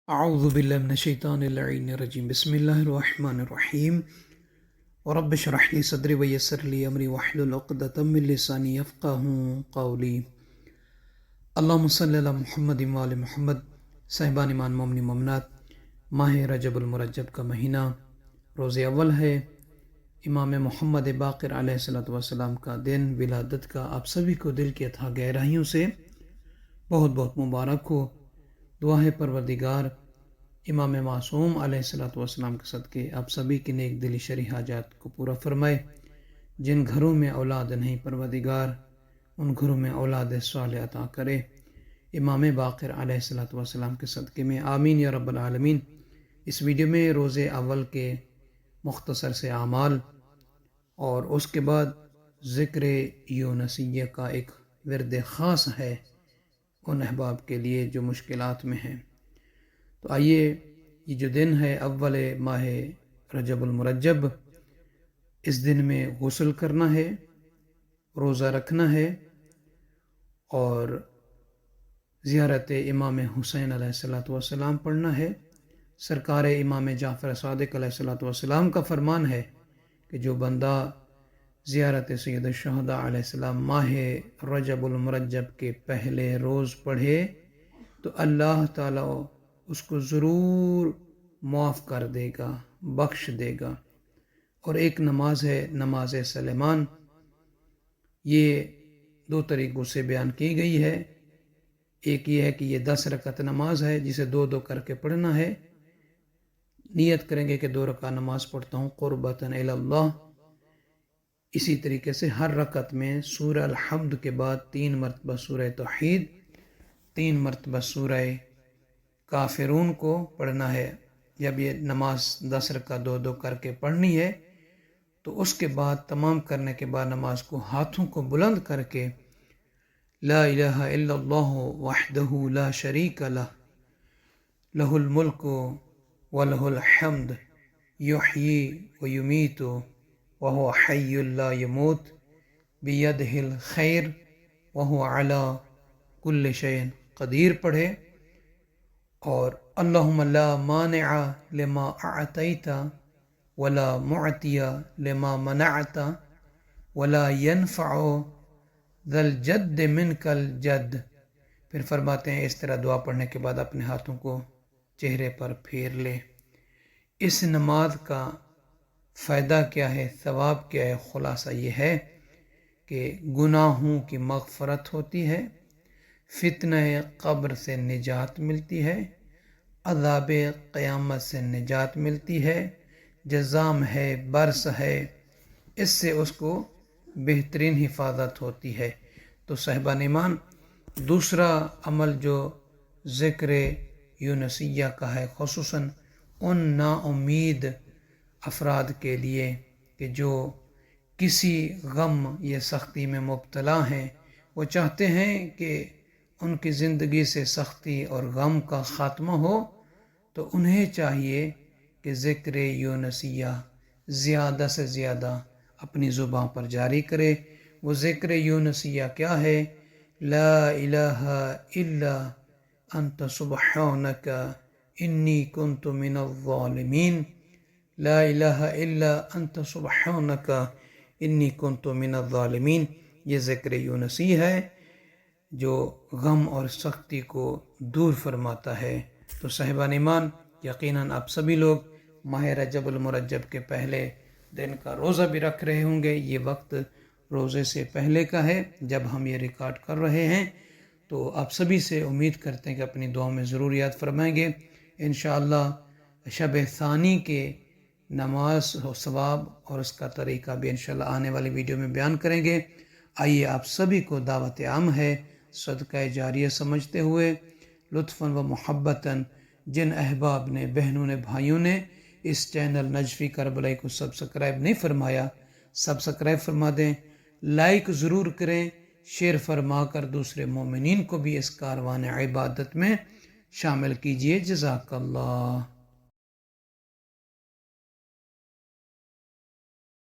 اعوذ باللہ من الشیطان اللعین الرجیم بسم اللہ الرحمن الرحیم ورب اشرح لی صدری ویسر لی امری واحلل عقدۃ من لسانی یفقہوا قولی اللہم صلی علی محمد وآل محمد۔ صاحبان ایمان مومنی مومنات، ماہ رجب المرجب کا مہینہ روز اول ہے، امام محمد باقر علیہ السلام کا دن ولادت کا آپ سبھی کو دل کی اتھاہ گہرائیوں سے بہت بہت مبارک ہو۔ دعا ہے پروردگار امام معصوم علیہ السلام کے صدقے آپ سبھی کی نیک دلی شرعی حاجات کو پورا فرمائے۔ جن گھروں میں اولاد نہیں، پروردگار ان گھروں میں اولاد صالح عطا کرے۔ امام باقر علیہ السلام کے صدقے میں آمین یا رب العالمین۔ اس ویڈیو میں روز اول کے مختصر سے اعمال اور اس کے بعد ذکر یونسیہ کا ایک ورد خاص ہے ان احباب کے لیے جو مشکلات میں ہیں۔ تو آئیے، یہ جو دن ہے اول ماہ رجب المرجب، اس دن میں غسل کرنا ہے، روزہ رکھنا ہے اور زیارت امام حسین علیہ السلام پڑھنا ہے۔ سرکار امام جعفر صادق علیہ السلام کا فرمان ہے کہ جو بندہ زیارت سید الشہداء علیہ السلام ماہ رجب المرجب کے پہلے روز پڑھے تو اللہ تعالیٰ اس کو ضرور معاف کر دے گا، بخش دے گا۔ اور ایک نماز ہے نماز سلیمان، یہ دو طریقوں سے بیان کی گئی ہے۔ ایک یہ ہے کہ یہ 10 رکعت نماز ہے جسے دو دو کر کے پڑھنا ہے۔ نیت کریں گے کہ 2 رکعت نماز پڑھتا ہوں قربتاً الی اللہ۔ اسی طریقے سے ہر رکعت میں سورہ الحمد کے بعد 3 مرتبہ سورہ توحید، 3 مرتبہ سورہ کافرون کو پڑھنا ہے۔ جب یہ نماز 10 رکعت 2 2 کر کے پڑھنی ہے تو اس کے بعد تمام کرنے کے بعد نماز کو ہاتھوں کو بلند کر کے لا الہ الا اللہ وحدہ لا شریک لہ لہ الملک ولہ الحمد یحیی ویمیت وہو حی لا یموت بیدہ الخیر وہو علی کل شیء قدیر پڑھے۔ اور اللہم لا مانع لما اعطیت ولا معطی لما منعت ولا ينفع ذا الجد منک الجد۔ پھر فرماتے ہیں اس طرح دعا پڑھنے کے بعد اپنے ہاتھوں کو چہرے پر پھیر لے۔ اس نماز کا فائدہ کیا ہے، ثواب کیا ہے؟ خلاصہ یہ ہے کہ گناہوں کی مغفرت ہوتی ہے، فتنہ قبر سے نجات ملتی ہے، عذاب قیامت سے نجات ملتی ہے، جزام ہے، برس ہے، اس سے اس کو بہترین حفاظت ہوتی ہے۔ تو صاحبان ایمان، دوسرا عمل جو ذکر یونسیہ کا ہے، خصوصاً ان نا امید افراد کے لیے کہ جو کسی غم یا سختی میں مبتلا ہیں، وہ چاہتے ہیں کہ ان کی زندگی سے سختی اور غم کا خاتمہ ہو، تو انہیں چاہیے کہ ذکر یونسیہ زیادہ سے زیادہ اپنی زبان پر جاری کرے۔ وہ ذکر یونسیہ کیا ہے؟ لا الہ الا انت سبحانک انی کنت من الظالمین، لا الہ الا انت سبحانک انی کنت من الظالمین۔ یہ ذکر یونسی ہے جو غم اور سختی کو دور فرماتا ہے۔ تو صاحبان ایمان، یقیناً آپ سبھی لوگ ماہ رجب المرجب کے پہلے دن کا روزہ بھی رکھ رہے ہوں گے۔ یہ وقت روزے سے پہلے کا ہے جب ہم یہ ریکارڈ کر رہے ہیں، تو آپ سبھی سے امید کرتے ہیں کہ اپنی دعاؤں میں ضرور یاد فرمائیں گے۔ انشاءاللہ شب ثانی کے نماز و ثواب اور اس کا طریقہ بھی انشاءاللہ آنے والی ویڈیو میں بیان کریں گے۔ آئیے، آپ سبھی کو دعوت عام ہے، صدقہ جاریہ سمجھتے ہوئے لطفاً و محبتاً جن احباب نے، بہنوں نے، بھائیوں نے اس چینل نجفی کربلائی کو سبسکرائب نہیں فرمایا، سبسکرائب فرما دیں، لائک ضرور کریں، شیئر فرما کر دوسرے مومنین کو بھی اس کاروان عبادت میں شامل کیجیے۔ جزاک اللہ۔